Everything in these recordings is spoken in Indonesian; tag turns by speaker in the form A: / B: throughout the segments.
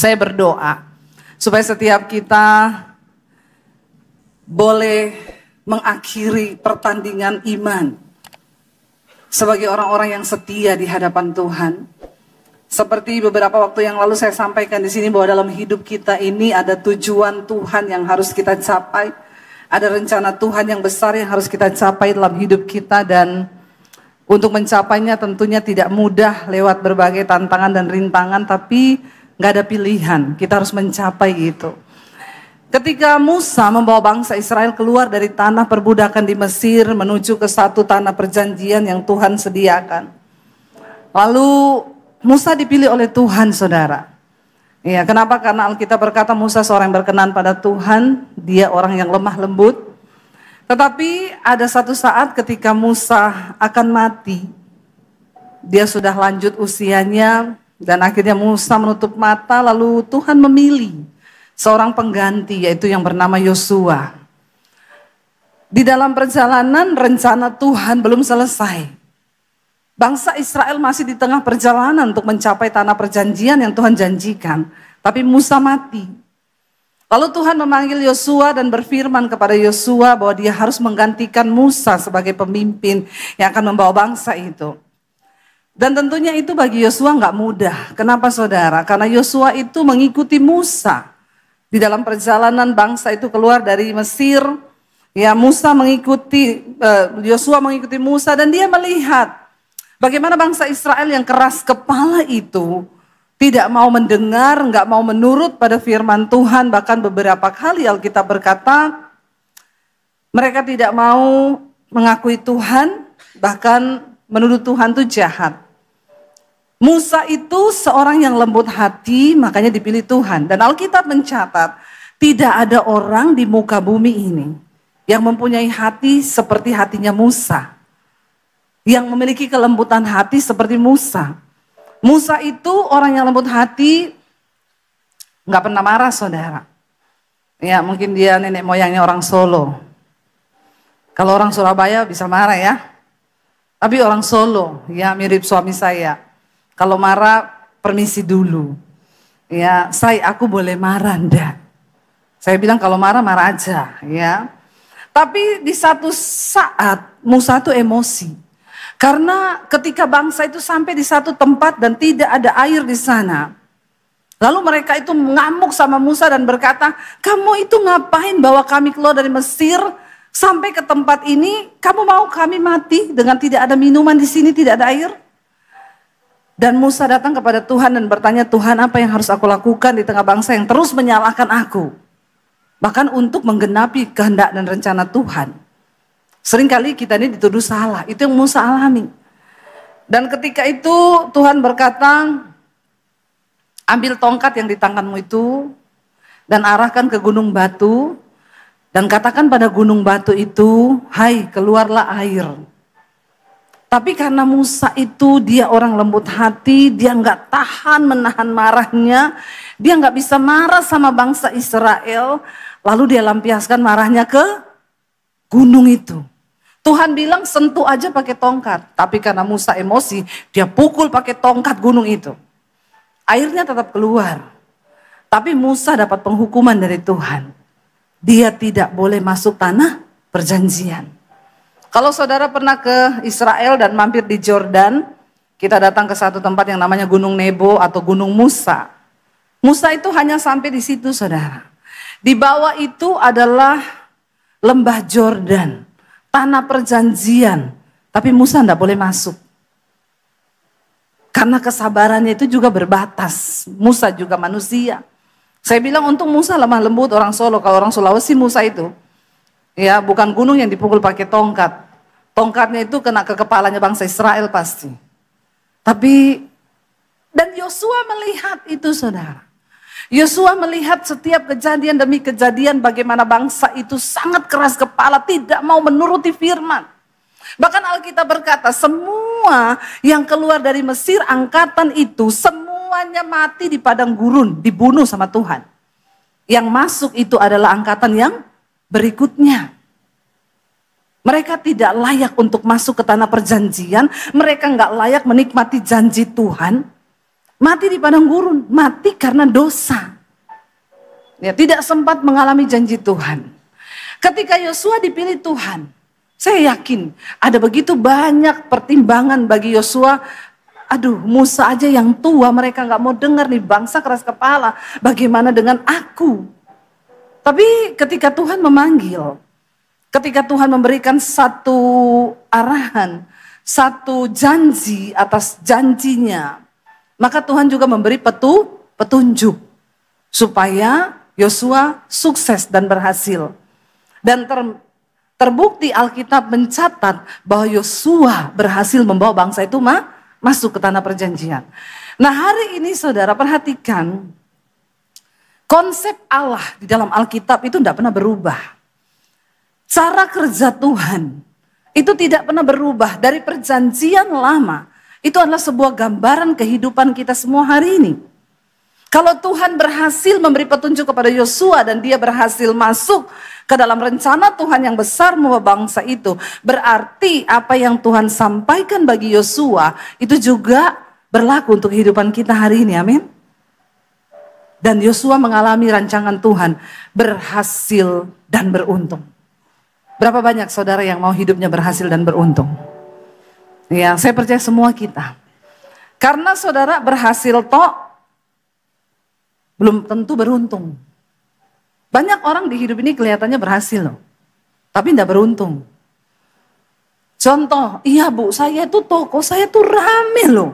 A: Saya berdoa supaya setiap kita boleh mengakhiri pertandingan iman sebagai orang-orang yang setia di hadapan Tuhan. Seperti beberapa waktu yang lalu saya sampaikan di sini bahwa dalam hidup kita ini ada tujuan Tuhan yang harus kita capai. Ada rencana Tuhan yang besar yang harus kita capai dalam hidup kita, dan untuk mencapainya tentunya tidak mudah lewat berbagai tantangan dan rintangan, tapi nggak ada pilihan, kita harus mencapai itu. Ketika Musa membawa bangsa Israel keluar dari tanah perbudakan di Mesir menuju ke satu tanah perjanjian yang Tuhan sediakan. Lalu Musa dipilih oleh Tuhan, saudara. Ya, kenapa? Karena Alkitab berkata Musa seorang yang berkenan pada Tuhan, dia orang yang lemah lembut. Tetapi ada satu saat ketika Musa akan mati, dia sudah lanjut usianya, dan akhirnya Musa menutup mata, lalu Tuhan memilih seorang pengganti, yaitu yang bernama Yosua. Di dalam perjalanan rencana Tuhan belum selesai. Bangsa Israel masih di tengah perjalanan untuk mencapai tanah perjanjian yang Tuhan janjikan. Tapi Musa mati. Lalu Tuhan memanggil Yosua dan berfirman kepada Yosua bahwa dia harus menggantikan Musa sebagai pemimpin yang akan membawa bangsa itu. Dan tentunya itu bagi Yosua nggak mudah. Kenapa, saudara? Karena Yosua itu mengikuti Musa. Di dalam perjalanan bangsa itu keluar dari Mesir, ya Yosua mengikuti Musa, dan dia melihat bagaimana bangsa Israel yang keras kepala itu tidak mau mendengar, nggak mau menurut pada firman Tuhan. Bahkan beberapa kali Alkitab berkata mereka tidak mau mengakui Tuhan, bahkan menuduh Tuhan itu jahat. Musa itu seorang yang lembut hati, makanya dipilih Tuhan. Dan Alkitab mencatat tidak ada orang di muka bumi ini yang mempunyai hati seperti hatinya Musa, yang memiliki kelembutan hati seperti Musa. Musa itu orang yang lembut hati, nggak pernah marah, saudara. Ya, mungkin dia nenek moyangnya orang Solo. Kalau orang Surabaya bisa marah ya. Tapi orang Solo, ya mirip suami saya. Kalau marah, permisi dulu. Ya, aku boleh marah enggak? Saya bilang kalau marah, marah aja, ya. Tapi di satu saat Musa itu emosi. Karena ketika bangsa itu sampai di satu tempat dan tidak ada air di sana. Lalu mereka itu mengamuk sama Musa dan berkata, kamu itu ngapain bawa kami keluar dari Mesir sampai ke tempat ini? Kamu mau kami mati dengan tidak ada minuman di sini, tidak ada air? Dan Musa datang kepada Tuhan dan bertanya, Tuhan, apa yang harus aku lakukan di tengah bangsa yang terus menyalahkan aku? Bahkan untuk menggenapi kehendak dan rencana Tuhan. Seringkali kita ini dituduh salah, itu yang Musa alami. Dan ketika itu Tuhan berkata, ambil tongkat yang di tanganmu itu dan arahkan ke gunung batu dan katakan pada gunung batu itu, hai keluarlah air. Tapi karena Musa itu dia orang lembut hati, dia nggak tahan menahan marahnya, dia nggak bisa marah sama bangsa Israel, lalu dia lampiaskan marahnya ke gunung itu. Tuhan bilang sentuh aja pakai tongkat, tapi karena Musa emosi, dia pukul pakai tongkat gunung itu. Airnya tetap keluar, tapi Musa dapat penghukuman dari Tuhan. Dia tidak boleh masuk tanah perjanjian. Kalau saudara pernah ke Israel dan mampir di Jordan, kita datang ke satu tempat yang namanya Gunung Nebo atau Gunung Musa. Musa itu hanya sampai di situ, saudara. Di bawah itu adalah lembah Jordan, tanah perjanjian, tapi Musa tidak boleh masuk. Karena kesabarannya itu juga berbatas. Musa juga manusia. Saya bilang untung Musa lemah lembut, orang Solo. Kalau orang Sulawesi Musa itu, ya bukan gunung yang dipukul pakai tongkat. Tongkatnya itu kena ke kepalanya bangsa Israel pasti. Tapi, dan Yosua melihat itu, saudara. Yosua melihat setiap kejadian demi kejadian bagaimana bangsa itu sangat keras kepala, tidak mau menuruti firman. Bahkan Alkitab berkata semua yang keluar dari Mesir angkatan itu semuanya mati di padang gurun, dibunuh sama Tuhan. Yang masuk itu adalah angkatan yang berikutnya. Mereka tidak layak untuk masuk ke tanah perjanjian, mereka nggak layak menikmati janji Tuhan. Mati di padang gurun, mati karena dosa. Ya, tidak sempat mengalami janji Tuhan. Ketika Yosua dipilih Tuhan, saya yakin ada begitu banyak pertimbangan bagi Yosua. Aduh, Musa aja yang tua, mereka gak mau dengar nih, bangsa keras kepala. Bagaimana dengan aku? Tapi ketika Tuhan memanggil, ketika Tuhan memberikan satu arahan, satu janji atas janjinya, maka Tuhan juga memberi petunjuk supaya Yosua sukses dan berhasil. Dan terbukti Alkitab mencatat bahwa Yosua berhasil membawa bangsa itu masuk ke tanah perjanjian. Nah, hari ini saudara perhatikan, konsep Allah di dalam Alkitab itu tidak pernah berubah. Cara kerja Tuhan itu tidak pernah berubah dari perjanjian lama. Itu adalah sebuah gambaran kehidupan kita semua hari ini. Kalau Tuhan berhasil memberi petunjuk kepada Yosua dan dia berhasil masuk ke dalam rencana Tuhan yang besar membawa bangsa itu, berarti apa yang Tuhan sampaikan bagi Yosua itu juga berlaku untuk kehidupan kita hari ini, amin. Dan Yosua mengalami rancangan Tuhan, berhasil dan beruntung. Berapa banyak saudara yang mau hidupnya berhasil dan beruntung? Ya, saya percaya semua kita. Karena saudara berhasil belum tentu beruntung. Banyak orang di hidup ini kelihatannya berhasil loh, tapi tidak beruntung. Contoh, iya Bu, saya itu toko, saya tuh rame loh.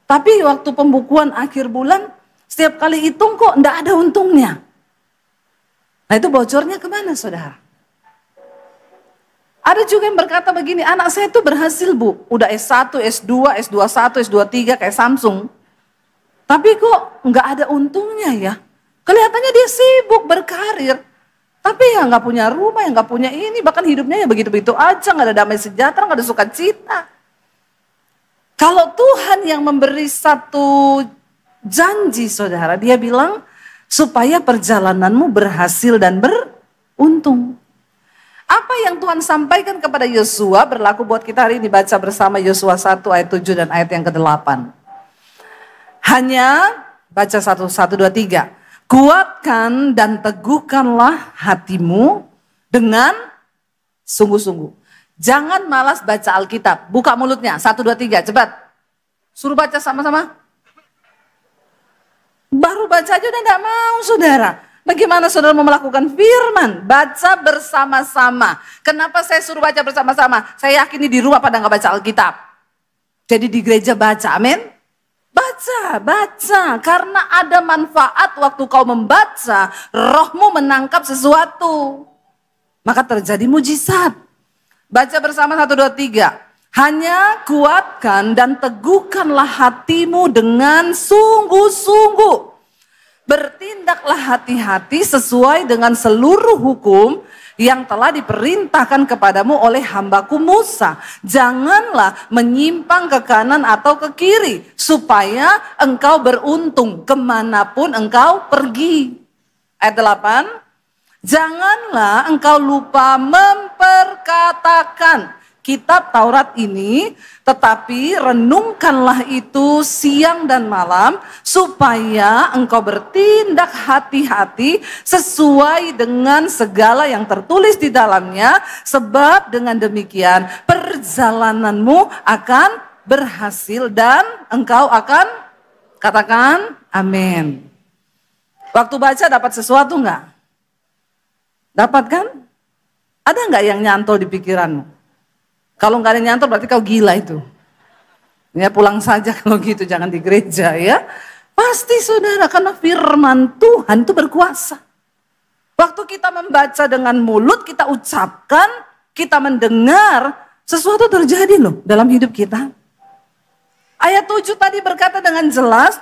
A: Tapi waktu pembukuan akhir bulan, setiap kali hitung kok tidak ada untungnya. Nah itu bocornya kemana saudara? Ada juga yang berkata begini, anak saya tuh berhasil Bu, udah S1, S2, S21, S23 kayak Samsung. Tapi kok nggak ada untungnya ya? Kelihatannya dia sibuk berkarir, tapi ya nggak punya rumah, ya nggak punya ini, bahkan hidupnya ya begitu-begitu aja, nggak ada damai sejahtera, nggak ada sukacita. Kalau Tuhan yang memberi satu janji saudara, dia bilang supaya perjalananmu berhasil dan beruntung. Apa yang Tuhan sampaikan kepada Yosua berlaku buat kita hari ini. Baca bersama Yosua 1 ayat 7 dan ayat yang ke-8. Hanya baca 1, 2, 3. Kuatkan dan teguhkanlah hatimu dengan sungguh-sungguh. Jangan malas baca Alkitab. Buka mulutnya, 1, 2, 3, cepat. Suruh baca sama-sama. Baru baca aja udah gak mau saudara. Bagaimana saudara mau melakukan firman? Baca bersama-sama. Kenapa saya suruh baca bersama-sama? Saya yakin di rumah pada gak baca Alkitab. Jadi di gereja baca, amin. Baca. Karena ada manfaat waktu kau membaca, rohmu menangkap sesuatu. Maka terjadi mujizat. Baca bersama 1, 2, 3. Hanya kuatkan dan teguhkanlah hatimu dengan sungguh-sungguh. Bertindaklah hati-hati sesuai dengan seluruh hukum yang telah diperintahkan kepadamu oleh hambaku Musa. Janganlah menyimpang ke kanan atau ke kiri, supaya engkau beruntung kemanapun engkau pergi. Ayat 8, janganlah engkau lupa memperkatakan kitab Taurat ini, tetapi renungkanlah itu siang dan malam, supaya engkau bertindak hati-hati sesuai dengan segala yang tertulis di dalamnya, sebab dengan demikian perjalananmu akan berhasil dan engkau akan, katakan amin. Waktu baca dapat sesuatu enggak? Dapat kan? Ada enggak yang nyantol di pikiranmu? Kalau nggak ada nyantol berarti kau gila itu. Ya pulang saja kalau gitu, jangan di gereja ya. Pasti saudara, karena firman Tuhan itu berkuasa. Waktu kita membaca dengan mulut, kita ucapkan, kita mendengar, sesuatu terjadi loh dalam hidup kita. Ayat 7 tadi berkata dengan jelas,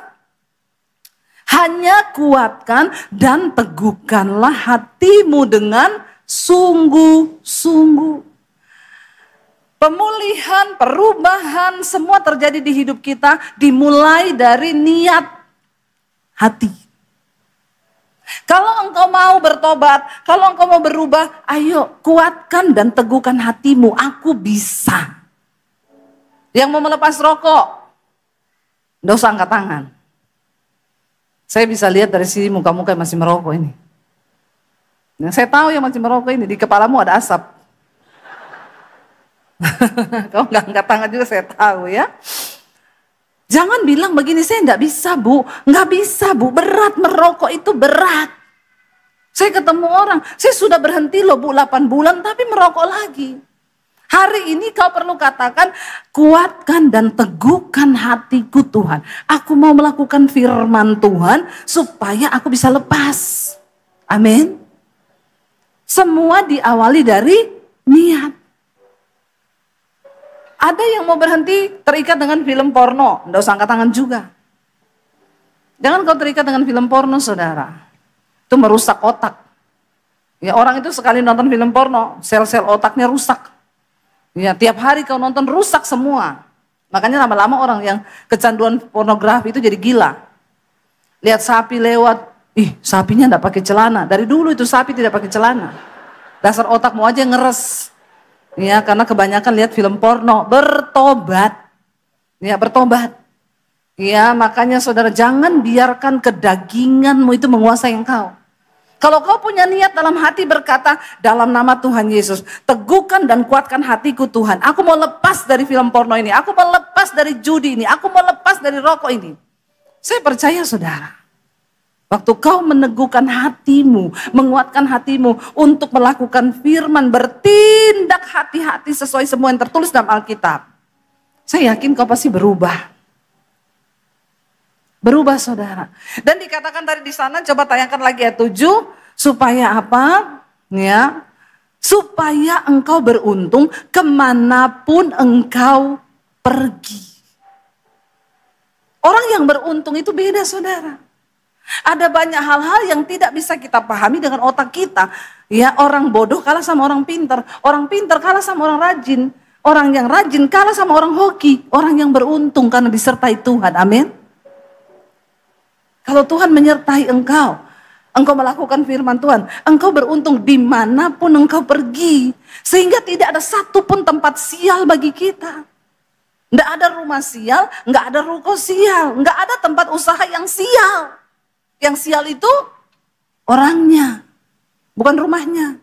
A: hanya kuatkan dan teguhkanlah hatimu dengan sungguh-sungguh. Pemulihan, perubahan, semua terjadi di hidup kita dimulai dari niat hati. Kalau engkau mau bertobat, kalau engkau mau berubah, ayo kuatkan dan teguhkan hatimu. Aku bisa. Yang mau melepas rokok, nggak usah angkat tangan. Saya bisa lihat dari sini muka-muka yang masih merokok ini. Nah, saya tahu yang masih merokok ini, di kepalamu ada asap. Kau nggak angkat tangan juga saya tahu ya. Jangan bilang begini, saya nggak bisa bu. Nggak bisa bu, berat merokok itu berat. Saya ketemu orang, saya sudah berhenti loh bu 8 bulan tapi merokok lagi. Hari ini kau perlu katakan, kuatkan dan teguhkan hatiku Tuhan. Aku mau melakukan firman Tuhan supaya aku bisa lepas. Amin. Semua diawali dari niat. Ada yang mau berhenti terikat dengan film porno, enggak usah angkat tangan juga. Jangan kau terikat dengan film porno saudara. Itu merusak otak. Ya, orang itu sekali nonton film porno, sel-sel otaknya rusak. Ya, tiap hari kau nonton rusak semua. Makanya lama-lama orang yang kecanduan pornografi itu jadi gila. Lihat sapi lewat, sapinya enggak pakai celana. Dari dulu itu sapi tidak pakai celana. Dasar otakmu aja ngeres. Ya, karena kebanyakan lihat film porno. Bertobat. Ya, bertobat. Ya, makanya saudara jangan biarkan kedaginganmu itu menguasai engkau. Kalau kau punya niat dalam hati berkata, dalam nama Tuhan Yesus, teguhkan dan kuatkan hatiku Tuhan. Aku mau lepas dari film porno ini. Aku mau lepas dari judi ini. Aku mau lepas dari rokok ini. Saya percaya saudara. Waktu kau meneguhkan hatimu, menguatkan hatimu untuk melakukan firman, bertindak hati-hati sesuai semua yang tertulis dalam Alkitab. Saya yakin kau pasti berubah. Berubah saudara. Dan dikatakan tadi di sana, coba tayangkan lagi ayat 7. Supaya apa? Ya, supaya engkau beruntung kemanapun engkau pergi. Orang yang beruntung itu beda saudara. Ada banyak hal-hal yang tidak bisa kita pahami dengan otak kita. Ya, orang bodoh kalah sama orang pintar. Orang pintar kalah sama orang rajin. Orang yang rajin kalah sama orang hoki. Orang yang beruntung karena disertai Tuhan. Amin. Kalau Tuhan menyertai engkau, engkau melakukan firman Tuhan, engkau beruntung dimanapun engkau pergi. Sehingga tidak ada satupun tempat sial bagi kita. Nggak ada rumah sial, nggak ada ruko sial, nggak ada tempat usaha yang sial. Yang sial itu orangnya, bukan rumahnya.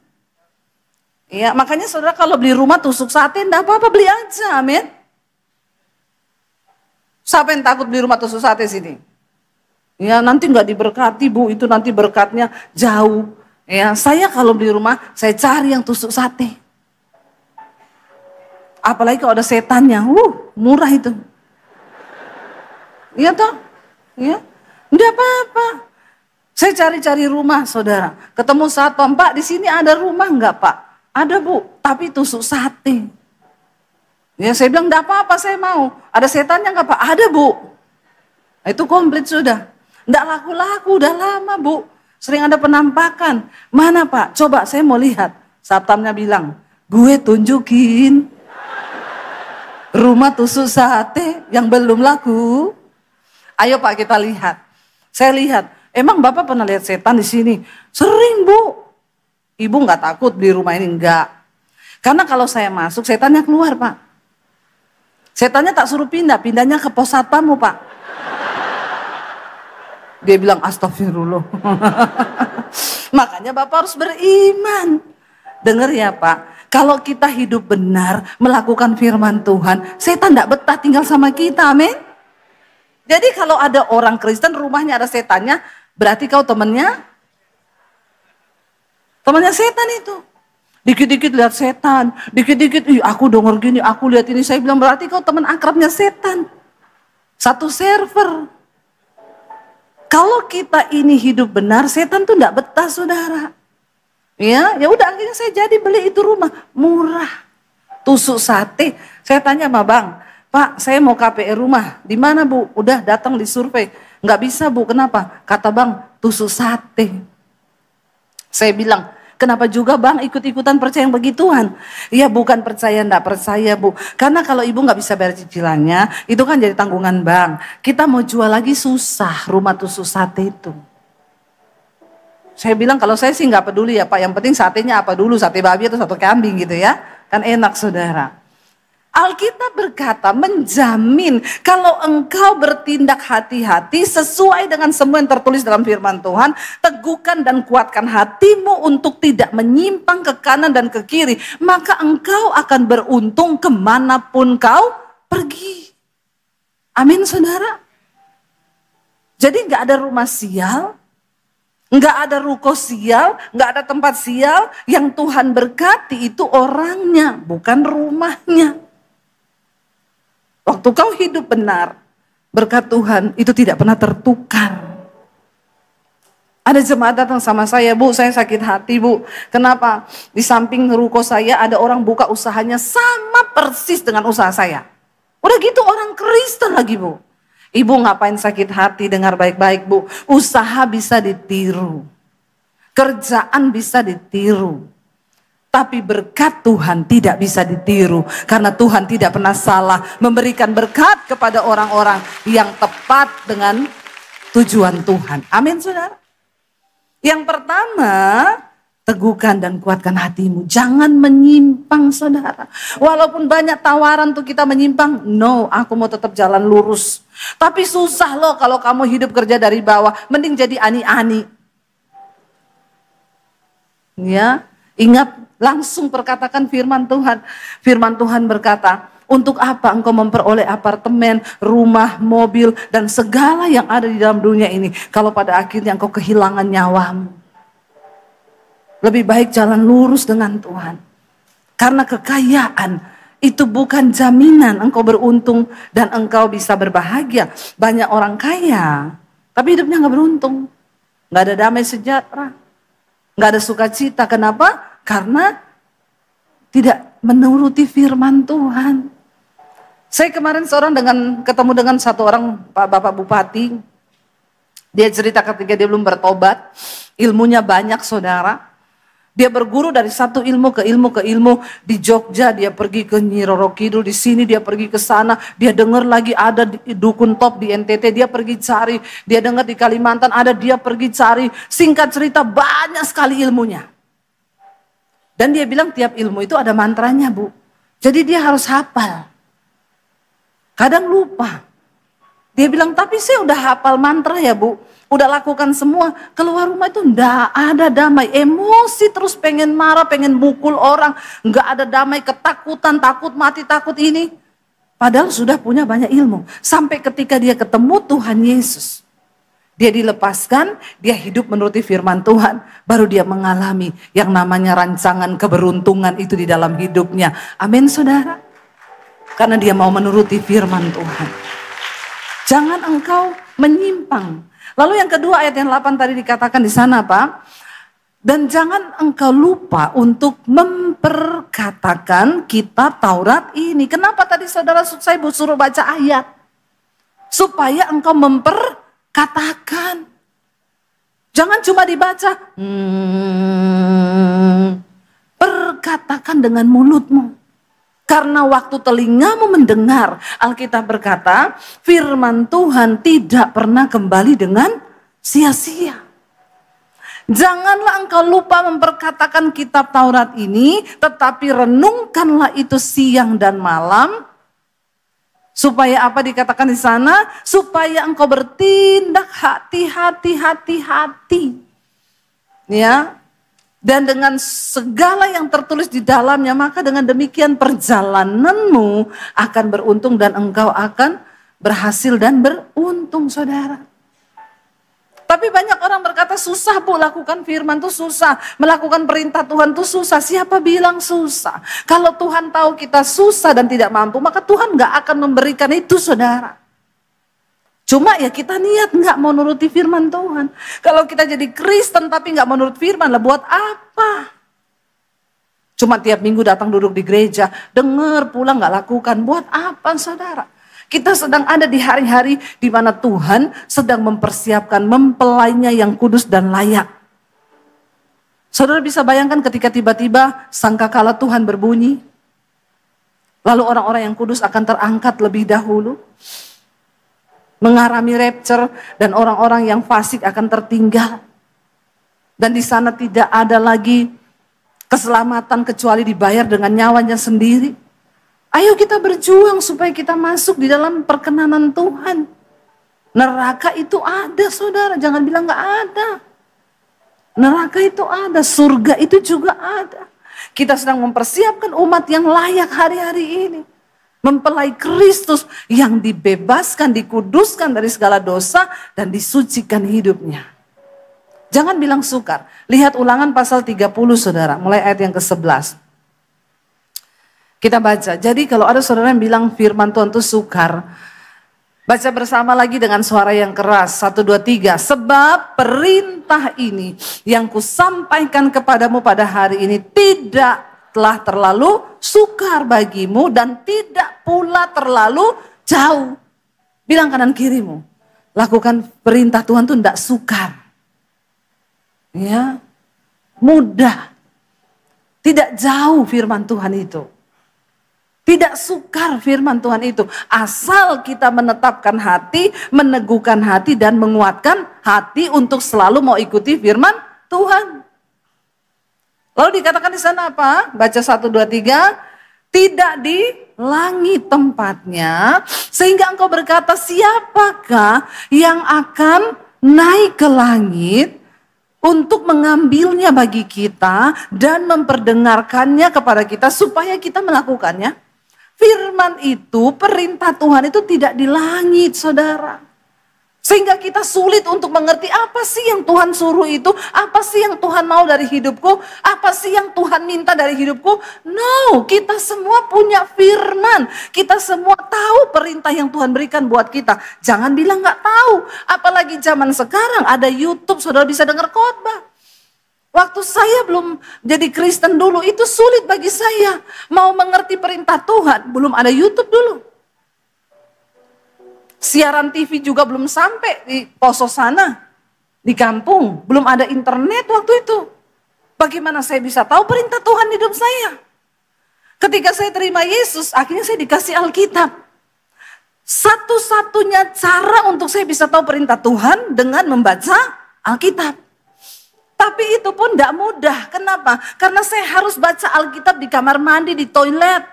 A: Ya, makanya saudara kalau beli rumah tusuk sate, enggak apa-apa, beli aja, amin. Siapa yang takut beli rumah tusuk sate sini? Ya, nanti nggak diberkati bu, itu nanti berkatnya jauh. Ya, saya kalau beli rumah, saya cari yang tusuk sate. Apalagi kalau ada setannya, murah itu. Iya toh? Ya, enggak apa-apa. Saya cari-cari rumah saudara. Ketemu satpam, Pak di sini ada rumah enggak Pak? Ada bu, tapi tusuk sate. Ya, saya bilang enggak apa-apa, saya mau. Ada setannya enggak Pak? Ada bu. Itu komplit sudah. Enggak laku-laku, udah lama bu. Sering ada penampakan. Mana Pak? Coba saya mau lihat. Satpamnya bilang, gue tunjukin rumah tusuk sate yang belum laku. Ayo Pak kita lihat. Saya lihat, emang Bapak pernah lihat setan di sini? Sering bu. Ibu nggak takut beli rumah ini? Enggak. Karena kalau saya masuk, setannya keluar Pak. Setannya tak suruh pindah, pindahnya ke pos satpammu Pak. Dia bilang astagfirullah. Makanya Bapak harus beriman. Dengar ya Pak, kalau kita hidup benar, melakukan firman Tuhan, setan tidak betah tinggal sama kita, amin. Jadi kalau ada orang Kristen rumahnya ada setannya, berarti kau temannya setan itu. Dikit-dikit lihat setan, dikit-dikit aku denger gini, aku lihat ini, saya bilang berarti kau teman akrabnya setan. Satu server. Kalau kita ini hidup benar, setan tuh enggak betah saudara. Ya udah akhirnya saya jadi beli itu rumah murah. Tusuk sate. Saya tanya sama Bang, Pak saya mau KPR rumah. Di mana Bu? Udah datang di survei. Enggak bisa Bu, kenapa? Kata Bang, tusuk sate. Saya bilang, kenapa juga Bang ikut-ikutan percaya yang begituan? Iya bukan percaya, enggak percaya Bu. Karena kalau ibu enggak bisa bayar cicilannya, itu kan jadi tanggungan Bang. Kita mau jual lagi susah rumah tusuk sate itu. Saya bilang kalau saya sih enggak peduli ya Pak. Yang penting satenya apa dulu, sate babi atau sate kambing gitu ya. Kan enak saudara. Alkitab berkata, menjamin kalau engkau bertindak hati-hati sesuai dengan semua yang tertulis dalam firman Tuhan, teguhkan dan kuatkan hatimu untuk tidak menyimpang ke kanan dan ke kiri, maka engkau akan beruntung kemanapun kau pergi. Amin, saudara. Jadi gak ada rumah sial, gak ada ruko sial, gak ada tempat sial. Yang Tuhan berkati itu orangnya, bukan rumahnya. Waktu kau hidup benar, berkat Tuhan itu tidak pernah tertukar. Ada jemaat datang sama saya, Bu, saya sakit hati, Bu. Kenapa? Di samping ruko saya ada orang buka usahanya sama persis dengan usaha saya. Udah gitu orang Kristen lagi, Bu. Ibu ngapain sakit hati, dengar baik-baik, Bu. Usaha bisa ditiru. Kerjaan bisa ditiru. Tapi berkat Tuhan tidak bisa ditiru. Karena Tuhan tidak pernah salah memberikan berkat kepada orang-orang yang tepat dengan tujuan Tuhan. Amin, saudara. Yang pertama, teguhkan dan kuatkan hatimu. Jangan menyimpang, saudara. Walaupun banyak tawaran tuh kita menyimpang. No, aku mau tetap jalan lurus. Tapi susah loh kalau kamu hidup kerja dari bawah. Mending jadi ani-ani. Ya, ingat. Langsung perkatakan firman Tuhan. Firman Tuhan berkata, untuk apa engkau memperoleh apartemen, rumah, mobil, dan segala yang ada di dalam dunia ini, kalau pada akhirnya engkau kehilangan nyawamu. Lebih baik jalan lurus dengan Tuhan. Karena kekayaan itu bukan jaminan engkau beruntung dan engkau bisa berbahagia. Banyak orang kaya, tapi hidupnya gak beruntung. Gak ada damai sejahtera. Gak ada sukacita. Kenapa? Karena tidak menuruti firman Tuhan. Saya kemarin ketemu dengan satu orang Bapak Bupati. Dia cerita ketika dia belum bertobat, ilmunya banyak, saudara. Dia berguru dari satu ilmu ke ilmu. Di Jogja dia pergi ke Nyi Roro Kidul, di sini dia pergi ke sana. Dia dengar lagi ada dukun top di NTT, dia pergi cari. Dia dengar di Kalimantan ada, dia pergi cari. Singkat cerita banyak sekali ilmunya. Dan dia bilang tiap ilmu itu ada mantranya, Bu. Jadi dia harus hafal. Kadang lupa. Dia bilang, tapi saya udah hafal mantra ya, Bu. Udah lakukan semua. Keluar rumah itu enggak ada damai. Emosi terus pengen marah, pengen mukul orang. Enggak ada damai, ketakutan, takut mati, takut ini. Padahal sudah punya banyak ilmu. Sampai ketika dia ketemu Tuhan Yesus. Dia dilepaskan, dia hidup menuruti firman Tuhan. Baru dia mengalami yang namanya rancangan keberuntungan itu di dalam hidupnya. Amin, saudara. Karena dia mau menuruti firman Tuhan. Jangan engkau menyimpang. Lalu yang kedua ayat yang 8 tadi dikatakan di sana, Pak. Dan jangan engkau lupa untuk memperkatakan kitab Taurat ini. Kenapa tadi saudara saya suruh baca ayat? Supaya engkau katakan. Jangan cuma dibaca. Perkatakan dengan mulutmu. Karena waktu telingamu mendengar, Alkitab berkata, firman Tuhan tidak pernah kembali dengan sia-sia. Janganlah engkau lupa memperkatakan kitab Taurat ini, tetapi renungkanlah itu siang dan malam. Supaya apa dikatakan di sana? Supaya engkau bertindak hati-hati. Ya. Dan dengan segala yang tertulis di dalamnya, maka dengan demikian perjalananmu akan beruntung dan engkau akan berhasil dan beruntung, saudara. Tapi banyak orang berkata susah, Bu, lakukan firman itu susah. Melakukan perintah Tuhan itu susah. Siapa bilang susah? Kalau Tuhan tahu kita susah dan tidak mampu, maka Tuhan gak akan memberikan itu, saudara. Cuma ya kita niat gak mau nuruti firman Tuhan. Kalau kita jadi Kristen tapi gak mau nurut firman, lah buat apa? Cuma tiap minggu datang duduk di gereja, dengar pulang gak lakukan. Buat apa, saudara? Kita sedang ada di hari-hari di mana Tuhan sedang mempersiapkan mempelainya yang kudus dan layak. Saudara bisa bayangkan ketika tiba-tiba sangkakala Tuhan berbunyi. Lalu orang-orang yang kudus akan terangkat lebih dahulu. Mengalami rapture dan orang-orang yang fasik akan tertinggal. Dan di sana tidak ada lagi keselamatan kecuali dibayar dengan nyawanya sendiri. Ayo kita berjuang supaya kita masuk di dalam perkenanan Tuhan. Neraka itu ada, saudara, jangan bilang gak ada. Neraka itu ada, surga itu juga ada. Kita sedang mempersiapkan umat yang layak hari-hari ini. Mempelai Kristus yang dibebaskan, dikuduskan dari segala dosa dan disucikan hidupnya. Jangan bilang sukar. Lihat Ulangan pasal 30, saudara, mulai ayat yang ke-11. Kita baca, jadi kalau ada saudara yang bilang firman Tuhan itu sukar, baca bersama lagi dengan suara yang keras. 1, 2, 3. Sebab perintah ini yang kusampaikan kepadamu pada hari ini tidaklah terlalu sukar bagimu dan tidak pula terlalu jauh. Bilang kanan kirimu, lakukan perintah Tuhan itu tidak sukar. Ya, mudah. Tidak jauh firman Tuhan itu. Tidak sukar firman Tuhan itu. Asal kita menetapkan hati, meneguhkan hati dan menguatkan hati untuk selalu mau ikuti firman Tuhan. Lalu dikatakan di sana apa? Baca 1, 2, 3. Tidak di langit tempatnya sehingga engkau berkata, siapakah yang akan naik ke langit untuk mengambilnya bagi kita dan memperdengarkannya kepada kita supaya kita melakukannya. Firman itu, perintah Tuhan itu tidak di langit, saudara. Sehingga kita sulit untuk mengerti apa sih yang Tuhan suruh itu, apa sih yang Tuhan mau dari hidupku, apa sih yang Tuhan minta dari hidupku. No, kita semua punya firman, kita semua tahu perintah yang Tuhan berikan buat kita. Jangan bilang gak tahu, apalagi zaman sekarang ada YouTube, saudara bisa dengar khotbah. Waktu saya belum jadi Kristen dulu, itu sulit bagi saya. Mau mengerti perintah Tuhan, belum ada YouTube dulu. Siaran TV juga belum sampai di poso sana, di kampung. Belum ada internet waktu itu. Bagaimana saya bisa tahu perintah Tuhan di hidup saya? Ketika saya terima Yesus, akhirnya saya dikasih Alkitab. Satu-satunya cara untuk saya bisa tahu perintah Tuhan dengan membaca Alkitab. Tapi itu pun tidak mudah. Kenapa? Karena saya harus baca Alkitab di kamar mandi, di toilet.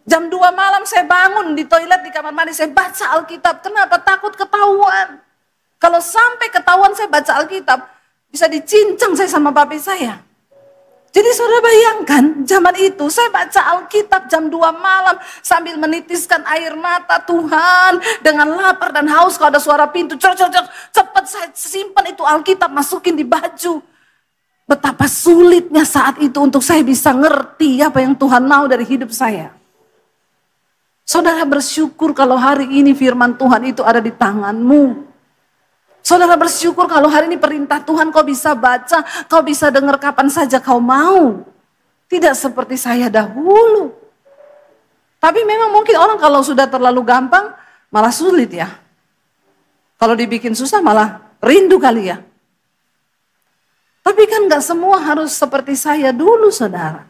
A: Jam 2 malam saya bangun di toilet, di kamar mandi, saya baca Alkitab. Kenapa? Takut ketahuan. Kalau sampai ketahuan saya baca Alkitab, bisa dicincang saya sama papi saya. Jadi saudara bayangkan, zaman itu saya baca Alkitab jam 2 malam sambil menitiskan air mata. Tuhan, dengan lapar dan haus, kalau ada suara pintu, cepat saya simpan itu Alkitab, masukin di baju. Betapa sulitnya saat itu untuk saya bisa ngerti apa yang Tuhan mau dari hidup saya. Saudara bersyukur kalau hari ini firman Tuhan itu ada di tanganmu. Saudara bersyukur kalau hari ini perintah Tuhan kau bisa baca, kau bisa dengar kapan saja kau mau. Tidak seperti saya dahulu. Tapi memang mungkin orang kalau sudah terlalu gampang malah sulit ya. Kalau dibikin susah malah rindu kali ya. Tapi kan gak semua harus seperti saya dulu, saudara.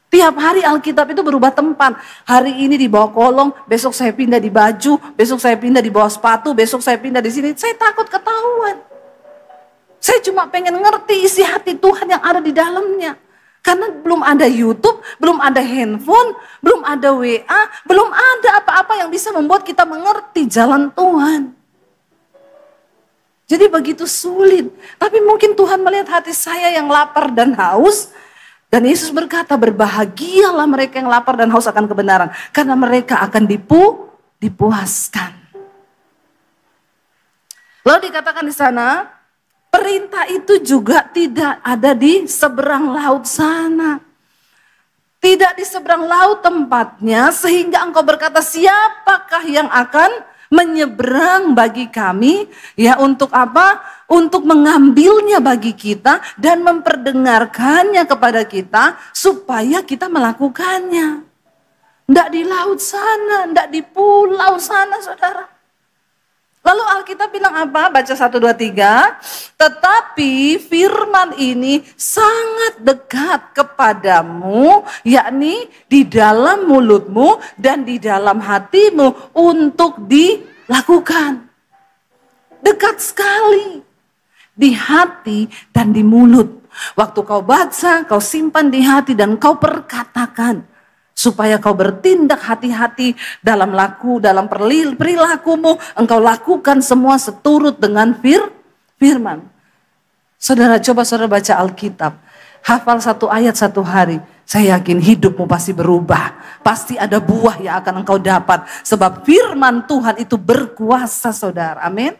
A: Tiap hari Alkitab itu berubah tempat. Hari ini di bawah kolong, besok saya pindah di baju, besok saya pindah di bawah sepatu, besok saya pindah di sini. Saya takut ketahuan. Saya cuma pengen ngerti isi hati Tuhan yang ada di dalamnya. Karena belum ada YouTube, belum ada handphone, belum ada WA, belum ada apa-apa yang bisa membuat kita mengerti jalan Tuhan. Jadi begitu sulit. Tapi mungkin Tuhan melihat hati saya yang lapar dan haus. Dan Yesus berkata, berbahagialah mereka yang lapar dan haus akan kebenaran. Karena mereka akan dipuaskan. Lalu dikatakan di sana, perintah itu juga tidak ada di seberang laut sana. Tidak di seberang laut tempatnya, sehingga engkau berkata, siapakah yang akan menyeberang bagi kami? Ya, untuk apa? Untuk mengambilnya bagi kita dan memperdengarkannya kepada kita supaya kita melakukannya. Tidak di laut sana, tidak di pulau sana, saudara. Lalu Alkitab bilang apa? Baca 1, 2, 3. Tetapi firman ini sangat dekat kepadamu, yakni di dalam mulutmu dan di dalam hatimu untuk dilakukan. Dekat sekali. Di hati dan di mulut. Waktu kau baca, kau simpan di hati dan kau perkatakan. supaya kau bertindak hati-hati dalam perilakumu, engkau lakukan semua seturut dengan firman. Saudara, coba saudara baca Alkitab, hafal satu ayat satu hari, saya yakin hidupmu pasti berubah, pasti ada buah yang akan engkau dapat, sebab firman Tuhan itu berkuasa saudara, amin.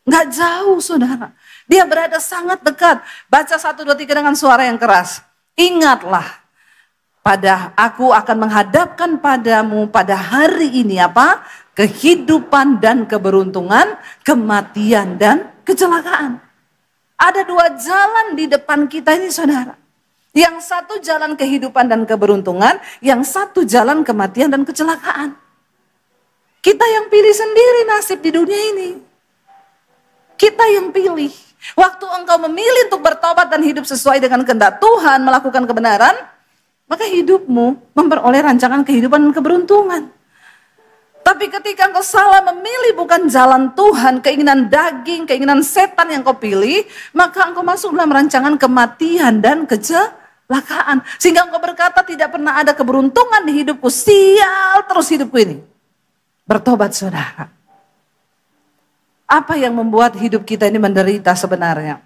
A: Nggak jauh saudara, dia berada sangat dekat. Baca 1, 2, 3 dengan suara yang keras, ingatlah, aku akan menghadapkan padamu pada hari ini apa? Kehidupan dan keberuntungan, kematian dan kecelakaan. Ada 2 jalan di depan kita ini saudara. Yang satu jalan kehidupan dan keberuntungan, yang satu jalan kematian dan kecelakaan. Kita yang pilih sendiri nasib di dunia ini. Kita yang pilih. Waktu engkau memilih untuk bertobat dan hidup sesuai dengan kehendak Tuhan, melakukan kebenaran, maka hidupmu memperoleh rancangan kehidupan dan keberuntungan. Tapi ketika engkau salah memilih bukan jalan Tuhan, keinginan daging, keinginan setan yang kau pilih, maka engkau masuk dalam rancangan kematian dan kecelakaan. Sehingga engkau berkata tidak pernah ada keberuntungan di hidupku, sial terus hidupku ini. Bertobat saudara. Apa yang membuat hidup kita ini menderita sebenarnya?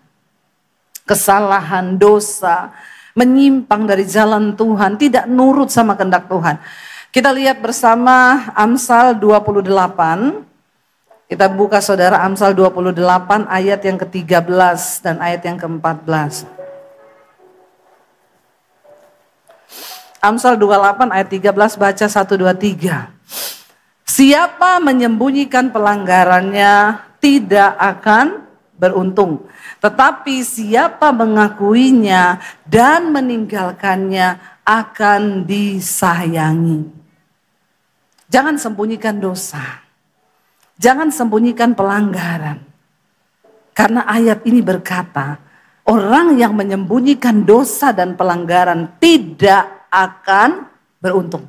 A: Kesalahan, dosa, menyimpang dari jalan Tuhan, tidak nurut sama kehendak Tuhan. Kita lihat bersama Amsal 28. Kita buka saudara Amsal 28 ayat yang ke-13 dan ayat yang ke-14. Amsal 28 ayat 13 baca 1, 2, 3. Siapa menyembunyikan pelanggarannya tidak akan beruntung. Tetapi siapa mengakuinya dan meninggalkannya akan disayangi. Jangan sembunyikan dosa. Jangan sembunyikan pelanggaran. Karena ayat ini berkata, orang yang menyembunyikan dosa dan pelanggaran tidak akan beruntung.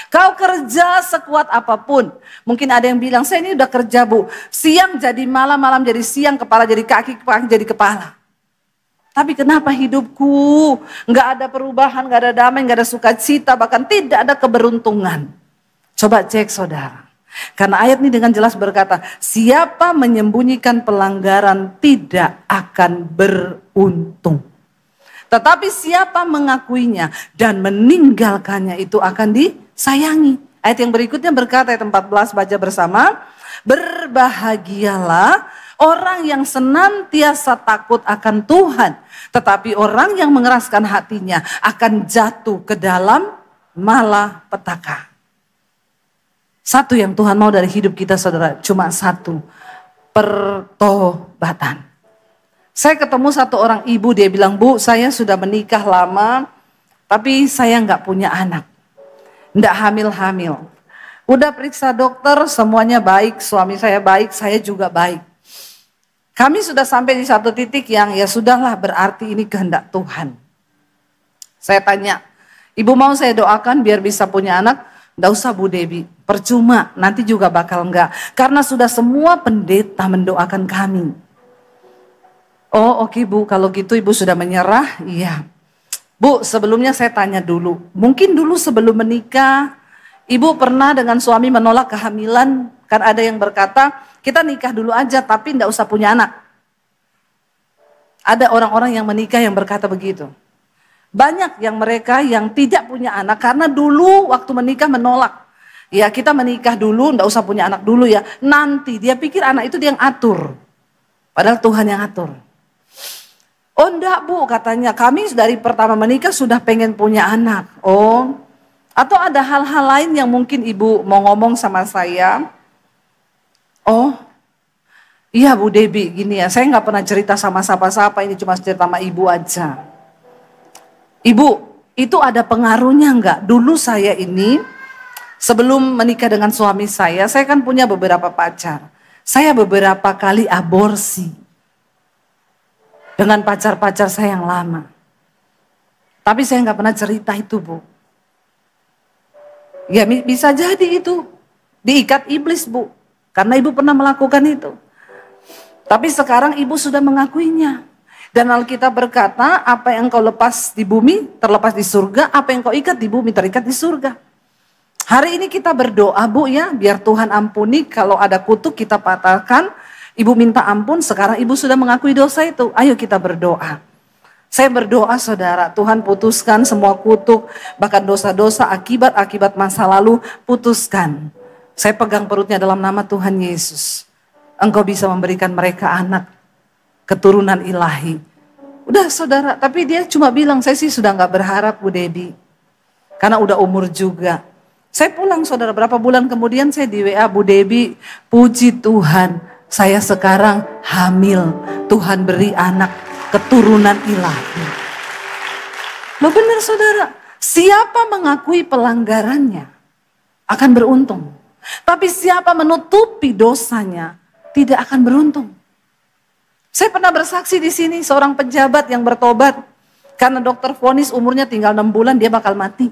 A: Kau kerja sekuat apapun. Mungkin ada yang bilang, saya ini udah kerja bu. Siang jadi malam, malam jadi siang, kepala jadi kaki, kaki jadi kepala. Tapi kenapa hidupku nggak ada perubahan, nggak ada damai, nggak ada sukacita, bahkan tidak ada keberuntungan. Coba cek saudara. Karena ayat ini dengan jelas berkata, siapa menyembunyikan pelanggaran tidak akan beruntung. Tetapi siapa mengakuinya dan meninggalkannya itu akan disayangi. Ayat yang berikutnya berkata, ayat 14 baca bersama. Berbahagialah orang yang senantiasa takut akan Tuhan. Tetapi orang yang mengeraskan hatinya akan jatuh ke dalam malapetaka. Satu yang Tuhan mau dari hidup kita saudara, cuma satu, pertobatan. Saya ketemu satu orang ibu, dia bilang, bu saya sudah menikah lama, tapi saya nggak punya anak. Nggak hamil-hamil. Udah periksa dokter, semuanya baik, suami saya baik, saya juga baik. Kami sudah sampai di satu titik yang ya sudahlah berarti ini kehendak Tuhan. Saya tanya, ibu mau saya doakan biar bisa punya anak? Nggak usah Bu Debi, percuma, nanti juga bakal enggak. Karena sudah semua pendeta mendoakan kami. Oh oke Bu, kalau gitu Ibu sudah menyerah? Iya. Bu, sebelumnya saya tanya dulu, mungkin dulu sebelum menikah, Ibu pernah dengan suami menolak kehamilan? Kan ada yang berkata, kita nikah dulu aja tapi enggak usah punya anak. Ada orang-orang yang menikah yang berkata begitu. Banyak yang mereka yang tidak punya anak karena dulu waktu menikah menolak. Ya kita menikah dulu, enggak usah punya anak dulu ya. Nanti dia pikir anak itu dia yang atur. Padahal Tuhan yang atur. Oh enggak Bu, katanya kami dari pertama menikah sudah pengen punya anak. Oh, atau ada hal-hal lain yang mungkin Ibu mau ngomong sama saya. Oh, iya Bu Debi gini ya, saya nggak pernah cerita sama siapa-siapa, ini cuma cerita sama Ibu aja. Ibu, itu ada pengaruhnya enggak? Dulu saya ini sebelum menikah dengan suami saya kan punya beberapa pacar. Saya beberapa kali aborsi dengan pacar-pacar saya yang lama. Tapi saya nggak pernah cerita itu Bu. Ya bisa jadi itu diikat iblis Bu. Karena Ibu pernah melakukan itu. Tapi sekarang Ibu sudah mengakuinya. Dan Alkitab berkata, apa yang kau lepas di bumi terlepas di surga, apa yang kau ikat di bumi terikat di surga. Hari ini kita berdoa Bu ya, biar Tuhan ampuni kalau ada kutuk kita patahkan. Ibu minta ampun, sekarang ibu sudah mengakui dosa itu. Ayo kita berdoa. Saya berdoa saudara, Tuhan putuskan semua kutuk, bahkan dosa-dosa akibat masa lalu, putuskan. Saya pegang perutnya dalam nama Tuhan Yesus. Engkau bisa memberikan mereka anak keturunan ilahi. Udah saudara, tapi dia cuma bilang, saya sih sudah gak berharap Bu Debbie. Karena udah umur juga. Saya pulang saudara, berapa bulan kemudian saya di WA, Bu Debbie, puji Tuhan, saya sekarang hamil. Tuhan beri anak keturunan ilahi. Loh benar saudara, siapa mengakui pelanggarannya akan beruntung. Tapi siapa menutupi dosanya tidak akan beruntung. Saya pernah bersaksi di sini seorang pejabat yang bertobat karena dokter vonis umurnya tinggal 6 bulan dia bakal mati.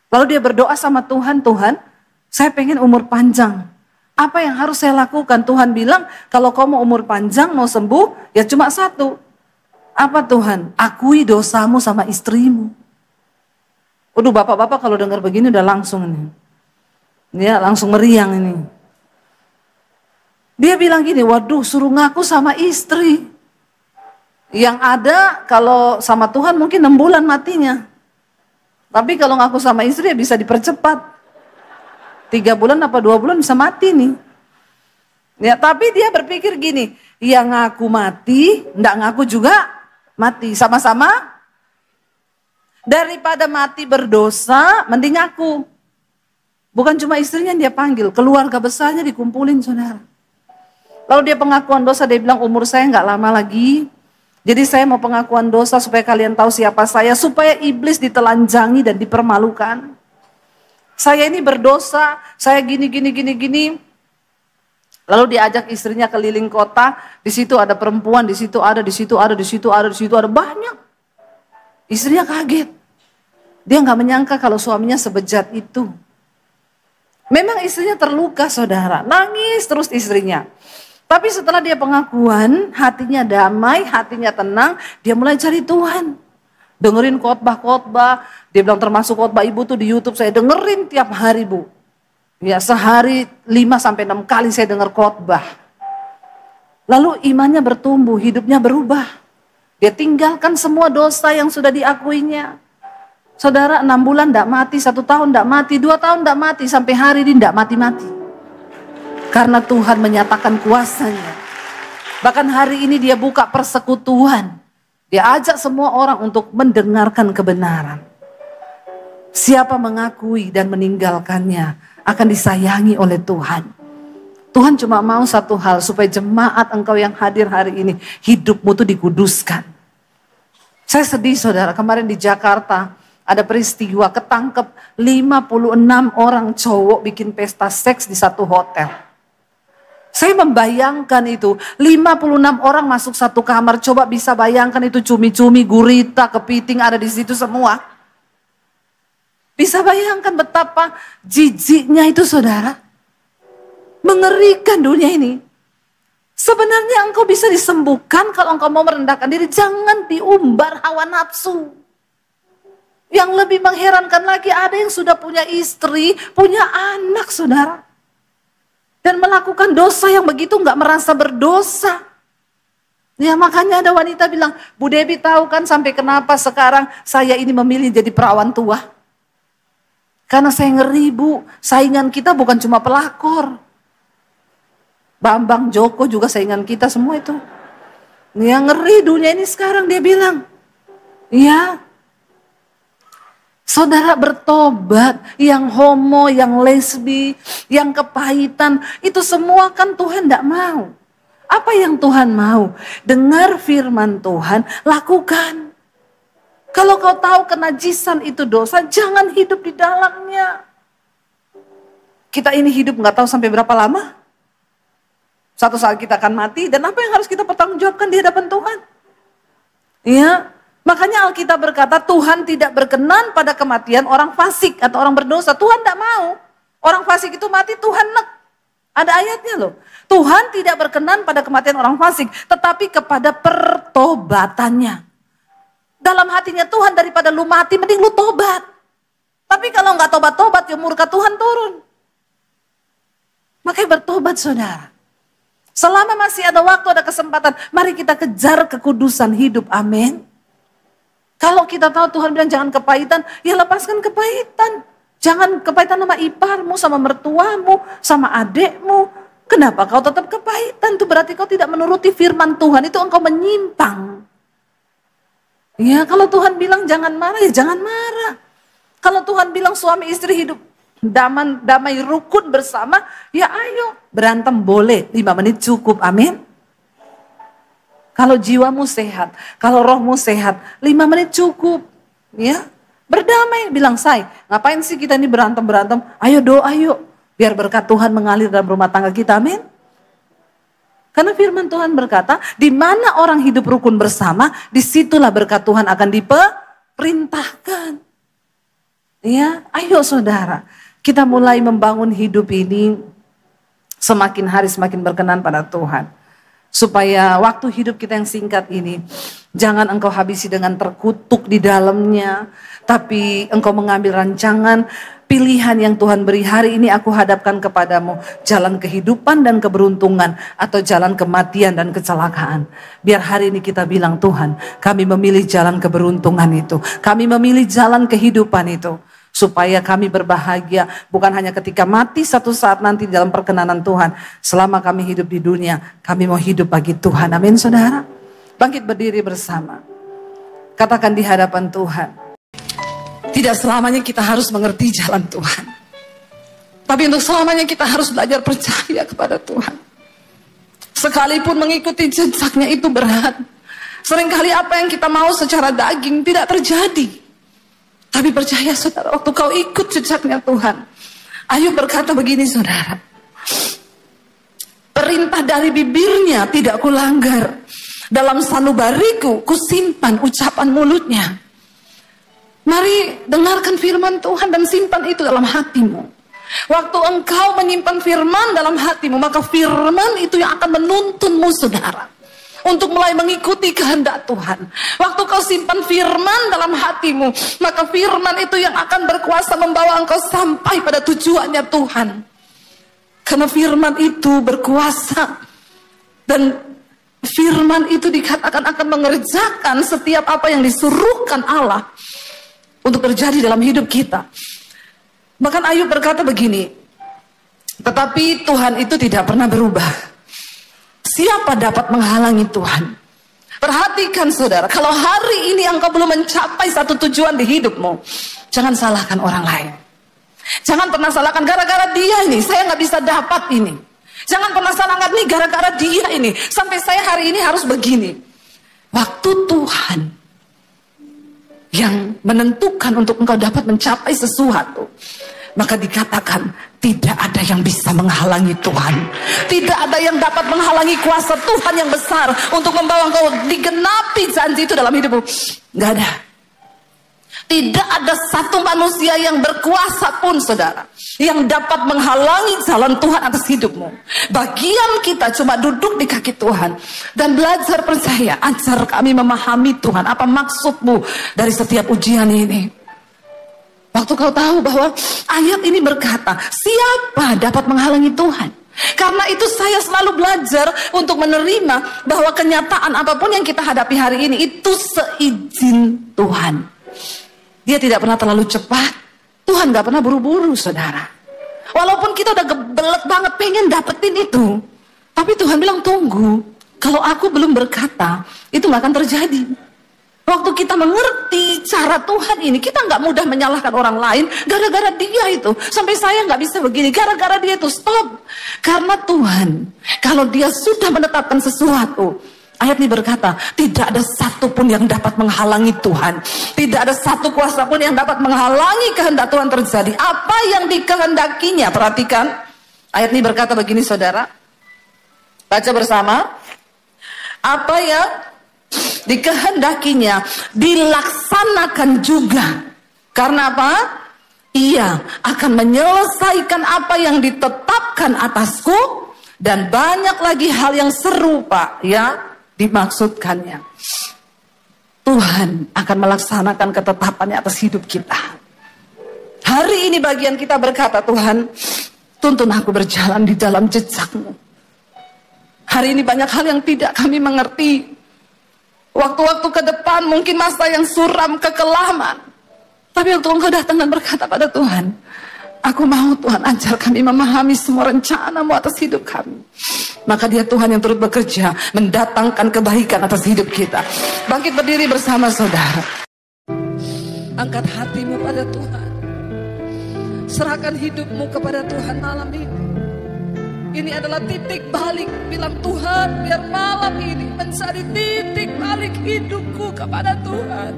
A: Lalu dia berdoa sama Tuhan, Tuhan, saya pengen umur panjang. Apa yang harus saya lakukan? Tuhan bilang, kalau kau mau umur panjang, mau sembuh, ya cuma satu. Apa Tuhan? Akui dosamu sama istrimu. Waduh, bapak-bapak kalau dengar begini udah langsung nih. Dia langsung meriang ini. Dia bilang gini, waduh suruh ngaku sama istri. Yang ada kalau sama Tuhan mungkin 6 bulan matinya. Tapi kalau ngaku sama istri ya bisa dipercepat. 3 bulan apa 2 bulan bisa mati nih. Ya, tapi dia berpikir gini, yang ngaku mati, enggak ngaku juga mati. Sama-sama daripada mati berdosa, mending ngaku. Bukan cuma istrinya yang dia panggil, keluarga besarnya dikumpulin saudara. Lalu dia pengakuan dosa, dia bilang umur saya nggak lama lagi. Jadi saya mau pengakuan dosa supaya kalian tahu siapa saya. Supaya iblis ditelanjangi dan dipermalukan. Saya ini berdosa, saya gini. Lalu diajak istrinya keliling kota. Di situ ada perempuan, di situ ada banyak. Istrinya kaget. Dia nggak menyangka kalau suaminya sebejat itu. Memang istrinya terluka saudara, nangis terus istrinya. Tapi setelah dia pengakuan, hatinya damai, hatinya tenang, dia mulai cari Tuhan. Dengerin khotbah, dia bilang termasuk khotbah ibu tuh di YouTube saya dengerin tiap hari Bu. Ya sehari 5-6 kali saya dengar khotbah. Lalu imannya bertumbuh, hidupnya berubah. Dia tinggalkan semua dosa yang sudah diakuinya. Saudara 6 bulan tidak mati, 1 tahun tidak mati, 2 tahun tidak mati, sampai hari ini tidak mati-mati. Karena Tuhan menyatakan kuasanya. Bahkan hari ini dia buka persekutuan. Dia ajak semua orang untuk mendengarkan kebenaran. Siapa mengakui dan meninggalkannya akan disayangi oleh Tuhan. Tuhan cuma mau satu hal, supaya jemaat engkau yang hadir hari ini, hidupmu tuh dikuduskan. Saya sedih saudara, kemarin di Jakarta ada peristiwa ketangkep 56 orang cowok bikin pesta seks di satu hotel. Saya membayangkan itu, 56 orang masuk satu kamar, coba bisa bayangkan itu cumi-cumi, gurita, kepiting ada di situ semua. Bisa bayangkan betapa jijiknya itu saudara. Mengerikan dunia ini. Sebenarnya engkau bisa disembuhkan kalau engkau mau merendahkan diri, jangan diumbar hawa nafsu. Yang lebih mengherankan lagi ada yang sudah punya istri, punya anak saudara. Dan melakukan dosa yang begitu nggak merasa berdosa. Ya makanya ada wanita bilang, Bu Debbie tahu kan sampai kenapa sekarang saya ini memilih jadi perawan tua. Karena saya ngeri Bu, saingan kita bukan cuma pelakor. Bambang Joko juga saingan kita semua itu. Ya ngeri dunia ini sekarang dia bilang. Ya. Saudara bertobat, yang homo, yang lesbi, yang kepahitan, itu semua kan Tuhan tidak mau. Apa yang Tuhan mau? Dengar firman Tuhan, lakukan. Kalau kau tahu kenajisan itu dosa, jangan hidup di dalamnya. Kita ini hidup nggak tahu sampai berapa lama. Satu saat kita akan mati, dan apa yang harus kita pertanggungjawabkan di hadapan Tuhan? Ya. Makanya Alkitab berkata Tuhan tidak berkenan pada kematian orang fasik atau orang berdosa. Tuhan tidak mau. Orang fasik itu mati Tuhan nek. Ada ayatnya loh. Tuhan tidak berkenan pada kematian orang fasik, tetapi kepada pertobatannya. Dalam hatinya Tuhan, daripada lu mati, mending lu tobat. Tapi kalau nggak tobat-tobat, ya murka Tuhan turun. Makanya bertobat saudara. Selama masih ada waktu, ada kesempatan, mari kita kejar kekudusan hidup. Amin. Kalau kita tahu Tuhan bilang jangan kepahitan, ya lepaskan kepahitan. Jangan kepahitan sama iparmu, sama mertuamu, sama adekmu. Kenapa kau tetap kepahitan? Itu berarti kau tidak menuruti firman Tuhan, itu engkau menyimpang. Ya, kalau Tuhan bilang jangan marah, ya jangan marah. Kalau Tuhan bilang suami istri hidup damai rukun bersama, ya ayo. Berantem boleh, 5 menit cukup, amin. Kalau jiwamu sehat, kalau rohmu sehat, 5 menit cukup. Ya, berdamai, bilang say, ngapain sih kita ini berantem? Ayo doa yuk, biar berkat Tuhan mengalir dalam rumah tangga kita, amin. Karena firman Tuhan berkata, di mana orang hidup rukun bersama, disitulah berkat Tuhan akan diperintahkan. Ya, ayo saudara, kita mulai membangun hidup ini semakin hari semakin berkenan pada Tuhan. Supaya waktu hidup kita yang singkat ini, jangan engkau habisi dengan terkutuk di dalamnya, tapi engkau mengambil rancangan pilihan yang Tuhan beri. Hari ini aku hadapkan kepadamu jalan kehidupan dan keberuntungan, atau jalan kematian dan kecelakaan. Biar hari ini kita bilang, Tuhan, kami memilih jalan keberuntungan itu, kami memilih jalan kehidupan itu, supaya kami berbahagia bukan hanya ketika mati satu saat nanti dalam perkenanan Tuhan. Selama kami hidup di dunia, kami mau hidup bagi Tuhan. Amin saudara. Bangkit berdiri bersama. Katakan di hadapan Tuhan, tidak selamanya kita harus mengerti jalan Tuhan, tapi untuk selamanya kita harus belajar percaya kepada Tuhan. Sekalipun mengikuti jejaknya itu berat. Seringkali apa yang kita mau secara daging tidak terjadi. Tapi percaya saudara, waktu kau ikut jejaknya Tuhan. Ayub berkata begini saudara, perintah dari bibirnya tidak kulanggar, dalam sanubariku kusimpan ucapan mulutnya. Mari dengarkan firman Tuhan dan simpan itu dalam hatimu. Waktu engkau menyimpan firman dalam hatimu, maka firman itu yang akan menuntunmu saudara, untuk mulai mengikuti kehendak Tuhan. Waktu kau simpan firman dalam hatimu, maka firman itu yang akan berkuasa membawa engkau sampai pada tujuannya Tuhan. Karena firman itu berkuasa, dan firman itu dikatakan akan mengerjakan setiap apa yang disuruhkan Allah untuk terjadi dalam hidup kita. Bahkan Ayub berkata begini, tetapi Tuhan itu tidak pernah berubah. Siapa dapat menghalangi Tuhan? Perhatikan saudara, kalau hari ini engkau belum mencapai satu tujuan di hidupmu, jangan salahkan orang lain. Jangan pernah salahkan gara-gara dia ini, saya nggak bisa dapat ini. Jangan pernah salahkan nih gara-gara dia ini, sampai saya hari ini harus begini. Waktu Tuhan yang menentukan untuk engkau dapat mencapai sesuatu, maka dikatakan tidak ada yang bisa menghalangi Tuhan. Tidak ada yang dapat menghalangi kuasa Tuhan yang besar untuk membawa engkau digenapi janji itu dalam hidupmu. Gak ada. Tidak ada satu manusia yang berkuasa pun saudara, yang dapat menghalangi jalan Tuhan atas hidupmu. Bagian kita cuma duduk di kaki Tuhan dan belajar percaya. Ajar kami memahami Tuhan, apa maksudmu dari setiap ujian ini. Waktu kau tahu bahwa ayat ini berkata, siapa dapat menghalangi Tuhan? Karena itu saya selalu belajar untuk menerima bahwa kenyataan apapun yang kita hadapi hari ini itu seizin Tuhan. Dia tidak pernah terlalu cepat. Tuhan gak pernah buru-buru saudara. Walaupun kita udah gebelet banget pengen dapetin itu, tapi Tuhan bilang tunggu. Kalau aku belum berkata, itu gak akan terjadi. Waktu kita mengerti cara Tuhan ini, kita gak mudah menyalahkan orang lain gara-gara dia itu. Sampai saya gak bisa begini, gara-gara dia itu. Stop. Karena Tuhan, kalau dia sudah menetapkan sesuatu, ayat ini berkata, tidak ada satu pun yang dapat menghalangi Tuhan. Tidak ada satu kuasa pun yang dapat menghalangi kehendak Tuhan terjadi. Apa yang dikehendakinya, perhatikan. Ayat ini berkata begini saudara. Baca bersama. Apa yang dikehendakinya dilaksanakan juga. Karena apa? Ia akan menyelesaikan apa yang ditetapkan atasku, dan banyak lagi hal yang serupa ya dimaksudkannya. Tuhan akan melaksanakan ketetapannya atas hidup kita. Hari ini bagian kita berkata, Tuhan, tuntun aku berjalan di dalam jejak-Mu. Hari ini banyak hal yang tidak kami mengerti. Waktu-waktu ke depan mungkin masa yang suram, kekelaman. Tapi waktu Engkau datang dan berkata pada Tuhan, aku mau Tuhan ajar kami memahami semua rencana-Mu atas hidup kami. Maka Dia Tuhan yang turut bekerja mendatangkan kebaikan atas hidup kita. Bangkit berdiri bersama saudara. Angkat hatimu pada Tuhan. Serahkan hidupmu kepada Tuhan malam ini. Ini adalah titik balik. Bilang, Tuhan, biar malam ini menjadi titik balik hidupku kepada Tuhan.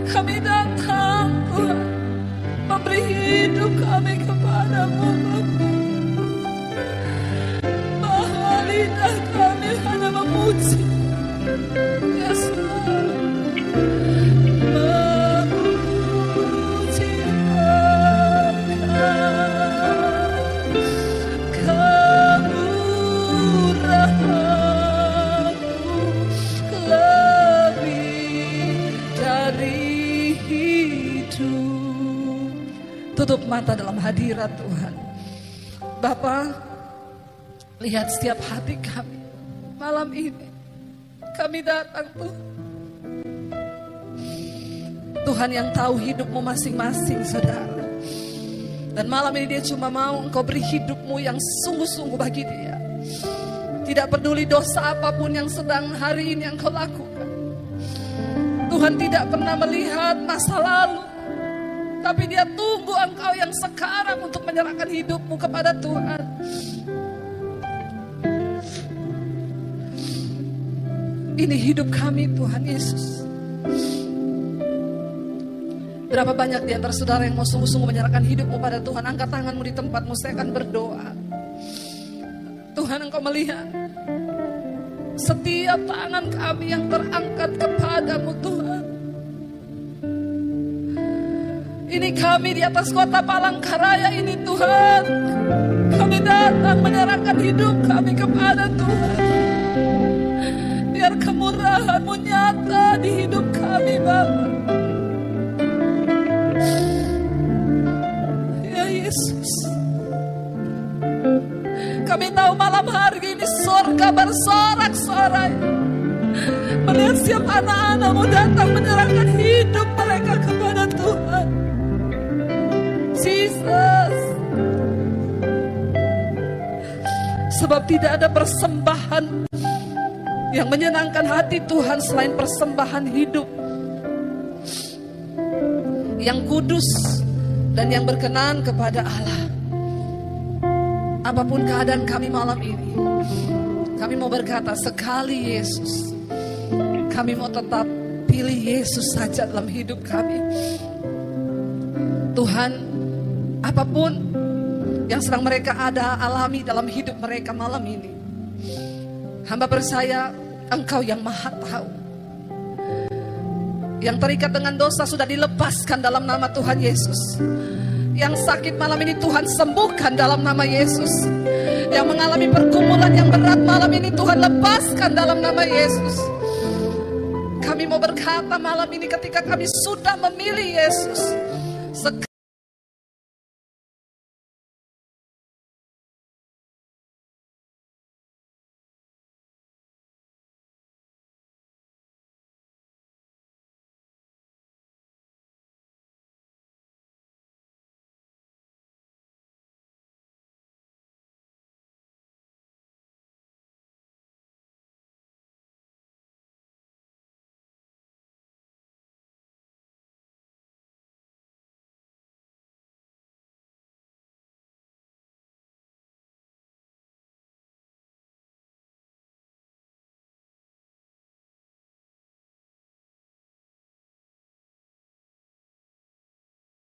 A: Kami datang, Tuhan, memberi hidup kami kepadamu. Bahwa lidah kami hanya memuji Yesus. Tutup mata dalam hadirat Tuhan. Bapa, lihat setiap hati kami malam ini. Kami datang Tuhan. Tuhan yang tahu hidupmu masing-masing saudara. Dan malam ini Dia cuma mau Engkau beri hidupmu yang sungguh-sungguh bagi Dia. Tidak peduli dosa apapun yang sedang hari ini Engkau lakukan. Tuhan tidak pernah melihat masa lalu, tapi Dia tunggu engkau yang sekarang untuk menyerahkan hidupmu kepada Tuhan. Ini hidup kami Tuhan Yesus. Berapa banyak di antara saudara yang mau sungguh-sungguh menyerahkan hidupmu pada Tuhan? Angkat tanganmu di tempatmu, saya akan berdoa. Tuhan, Engkau melihat setiap tangan kami yang terangkat kepadamu Tuhan. Ini kami di atas kota Palangkaraya ini Tuhan. Kami datang menyerahkan hidup kami kepada Tuhan. Biar kemurahan-Mu nyata di hidup kami Bapa. Ya Yesus, kami tahu malam hari ini surga bersorak-sorai melihat setiap anak-anak-Mu datang menyerahkan hidup mereka kepada Tuhan. Jesus, sebab tidak ada persembahan yang menyenangkan hati Tuhan selain persembahan hidup yang kudus dan yang berkenan kepada Allah. Apapun keadaan kami malam ini, kami mau berkata sekali Yesus, kami mau tetap pilih Yesus saja dalam hidup kami. Tuhan, apapun yang sedang mereka alami dalam hidup mereka malam ini, hamba percaya Engkau yang Maha Tahu. Yang terikat dengan dosa sudah dilepaskan dalam nama Tuhan Yesus. Yang sakit malam ini Tuhan sembuhkan dalam nama Yesus. Yang mengalami pergumulan yang berat malam ini Tuhan lepaskan dalam nama Yesus. Kami mau berkata malam ini ketika kami sudah memilih Yesus,